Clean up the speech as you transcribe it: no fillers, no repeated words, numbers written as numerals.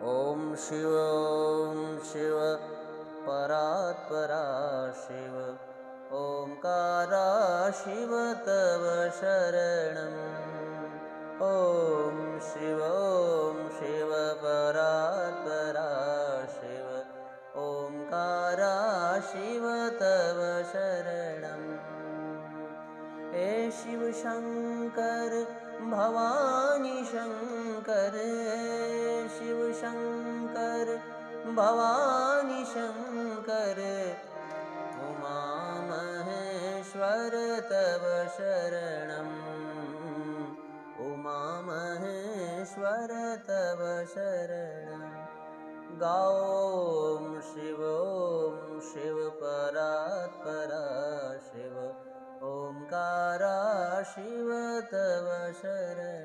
ॐ शिव परात्परा शिव ओंकारा शिव तव शरणम्। ॐ शिव परात्परा शिव ओंकारा शिव तव शरणम्। हे शिव शंकर भवानी शंकर, शिव शंकर भवानी शंकर, उमा महेश्वर तव शरणम्। उमा महेश्वर तव शरणम्। गाओ शिव परात्परा शिव ओंकारा शिव तव शरणम्।